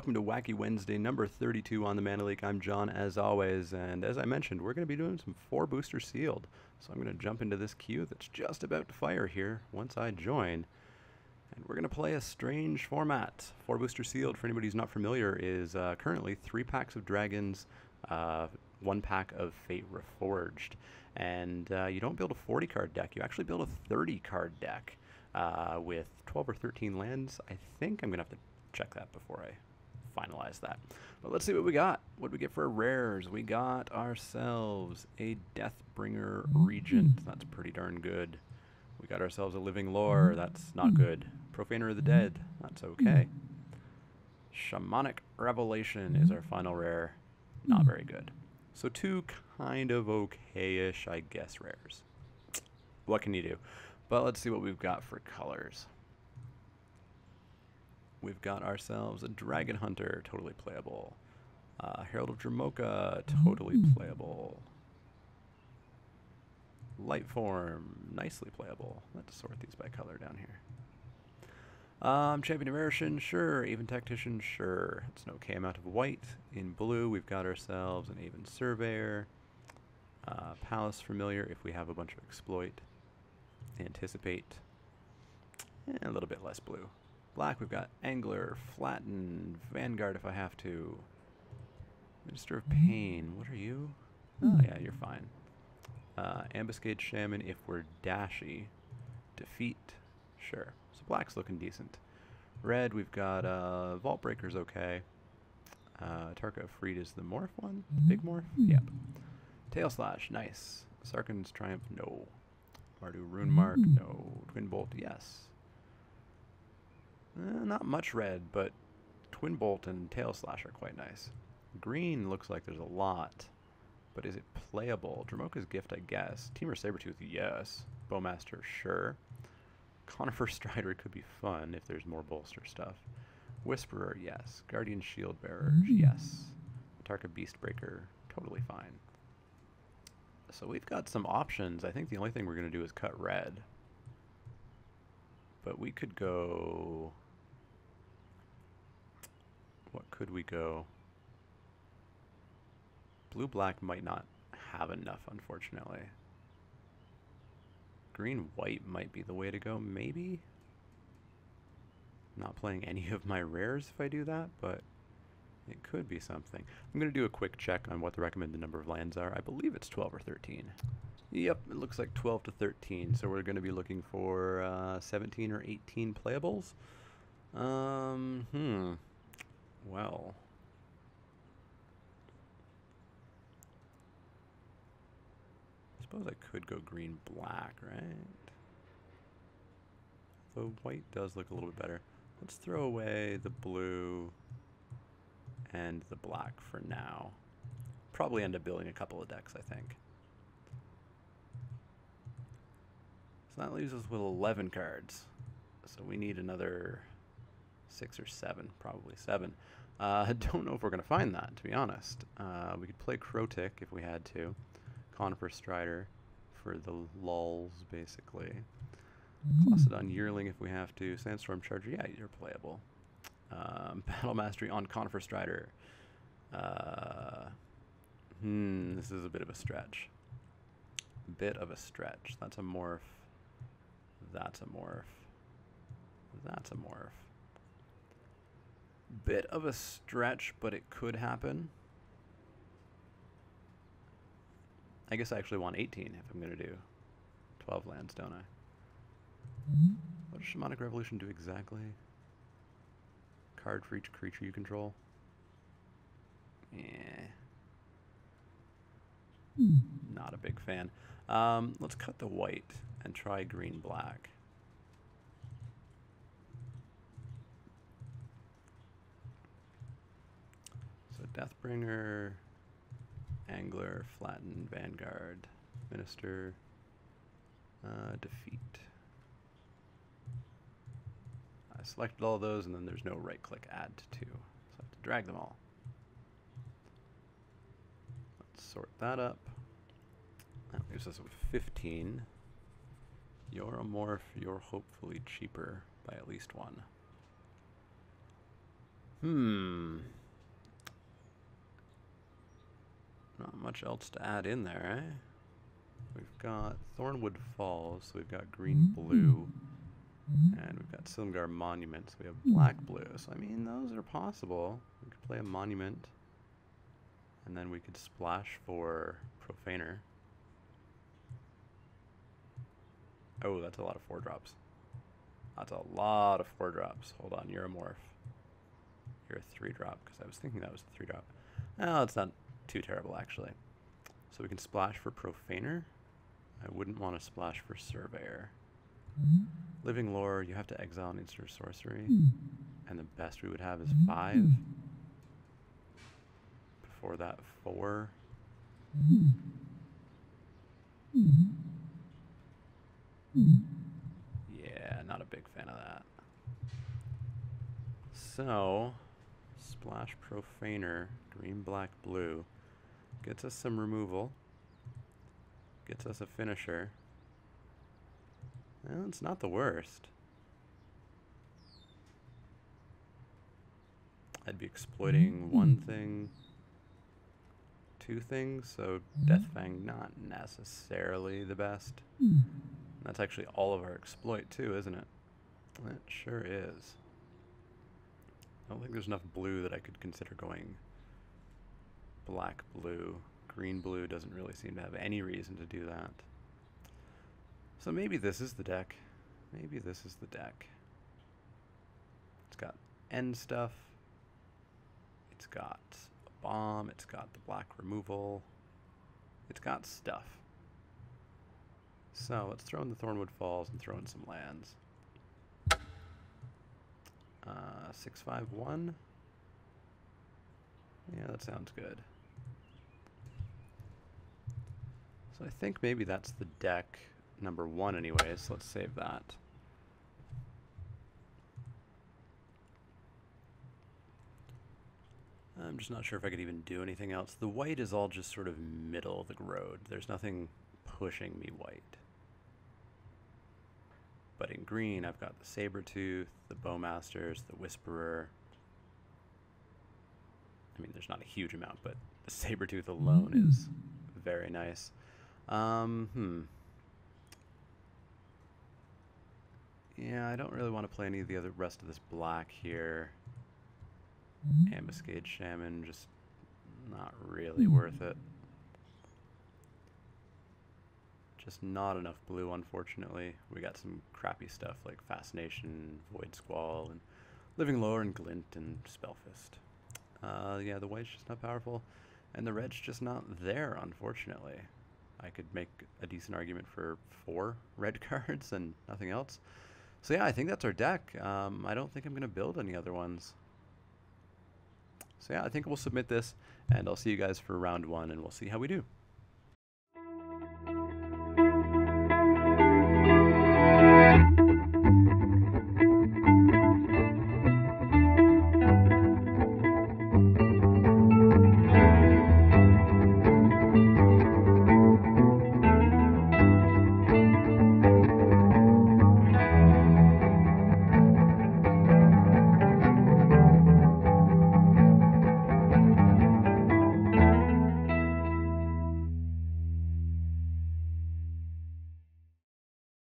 welcome to Wacky Wednesday number 32 on the Mana Leek. I'm John as always, and as I mentioned, we're going to be doing some 4 booster sealed. So I'm going to jump into this queue that's just about to fire here once I join. And we're going to play a strange format. 4 booster sealed, for anybody who's not familiar, is currently 3 packs of dragons, 1 pack of Fate Reforged. And you don't build a 40 card deck, you actually build a 30 card deck with 12 or 13 lands. I think I'm going to have to check that before I finalize that. But let's see what we got. What do we get for rares? We got ourselves a Deathbringer Regent. That's pretty darn good. We got ourselves a Living Lore. That's not good. Profaner of the Dead. That's okay. Shamanic Revelation is our final rare. Not very good. So 2 kind of okay-ish, I guess, rares. What can you do? But let's see what we've got for colors. We've got ourselves a Dragon Hunter, totally playable. Herald of Dramoka, totally playable. Lightform, nicely playable. Let's sort these by color down here. Champion of Erishin, sure. Aven Tactician, sure. It's an okay amount of white. In blue, we've got ourselves an Aven Surveyor. Palace Familiar, if we have a bunch of Exploit. Anticipate. And a little bit less blue. Black, we've got Angler, Flatten, Vanguard if I have to. Minister of Pain, what are you? Oh yeah, you're fine. Ambuscade Shaman if we're dashy. Defeat, sure. So black's looking decent. Red, we've got Vault Breaker's okay. Tarkir Freed is the morph one? The big morph? Yep. Tail Slash, nice. Sarkhan's Triumph, no. Mardu Rune Mark, no. Twin Bolt, yes. Not much red, but Twin Bolt and Tail Slash are quite nice. Green looks like there's a lot, but is it playable? Dramoka's Gift, I guess. Teamer Sabertooth, yes. Bowmaster, sure. Conifer Strider could be fun if there's more bolster stuff. Whisperer, yes. Guardian Shield Bearer, yes. Tarka Beastbreaker, totally fine. So we've got some options. I think the only thing we're going to do is cut red. But we could go... What could we go? Blue-black might not have enough, unfortunately. Green-white might be the way to go, maybe? Not playing any of my rares if I do that, but it could be something. I'm going to do a quick check on what the recommended number of lands are. I believe it's 12 or 13. Yep, it looks like 12 to 13, so we're going to be looking for 17 or 18 playables. Well... I suppose I could go green-black, right? The white does look a little bit better. Let's throw away the blue and the black for now. Probably end up building a couple of decks, I think. So that leaves us with 11 cards. So we need another 6 or 7, probably 7. I don't know if we're going to find that, to be honest. We could play Crotic if we had to. Conifer Strider for the lulls, basically. Clostodon Yearling if we have to. Sandstorm Charger, yeah, you're playable. Battle Mastery on Conifer Strider. This is a bit of a stretch. Bit of a stretch. That's a morph. That's a morph. That's a morph. Bit of a stretch, but it could happen. I guess I actually want 18 if I'm going to do 12 lands, don't I? What does Shamanic Revolution do exactly? Card for each creature you control? Yeah. Not a big fan. Let's cut the white and try green-black. So Deathbringer... Angler, Flatten, Vanguard, Minister, Defeat. I selected all of those, and then there's no right-click add to, so I have to drag them all. Let's sort that up. That leaves us with 15. You're a morph, you're hopefully cheaper by at least 1. Not much else to add in there, eh? We've got Thornwood Falls, so we've got green blue, and we've got Silmgar Monument, so we have black blue. So I mean, those are possible. We could play a monument, and then we could splash for Profaner. Oh, that's a lot of 4-drops. That's a lot of 4-drops. Hold on, you're a morph. You're a 3-drop, because I was thinking that was a 3-drop. Oh, it's not too terrible, actually. So we can splash for Profaner. I wouldn't want to splash for Surveyor. Living Lore, you have to exile an instant sorcery. And the best we would have is 5. Before that, 4. Yeah, not a big fan of that. So, splash Profaner, green, black, blue. Gets us some removal. Gets us a finisher. Well, it's not the worst. I'd be exploiting one thing, 2 things, so Deathfang not necessarily the best. That's actually all of our exploit too, isn't it? It sure is. I don't think there's enough blue that I could consider going black blue. Green blue doesn't really seem to have any reason to do that. So maybe this is the deck. Maybe this is the deck. It's got end stuff. It's got a bomb. It's got the black removal. It's got stuff. So let's throw in the Thornwood Falls and throw in some lands. 6/5/1. Yeah, that sounds good. So I think maybe that's the deck number 1 anyways, so let's save that. I'm just not sure if I could even do anything else. The white is all just sort of middle of the road. There's nothing pushing me white. But in green, I've got the Sabertooth, the Bowmasters, the Whisperer. I mean, there's not a huge amount, but the Sabertooth alone is very nice. Yeah, I don't really want to play any of the other rest of this black here. Ambuscade Shaman, just not really worth it. Just not enough blue, unfortunately. We got some crappy stuff like Fascination, Void Squall, and Living Lore, and Glint, and Spellfist. Yeah, the white's just not powerful, and the red's just not there, unfortunately. I could make a decent argument for 4 red cards and nothing else. So yeah, I think that's our deck. I don't think I'm going to build any other ones. So yeah, I think we'll submit this, and I'll see you guys for round 1, and we'll see how we do.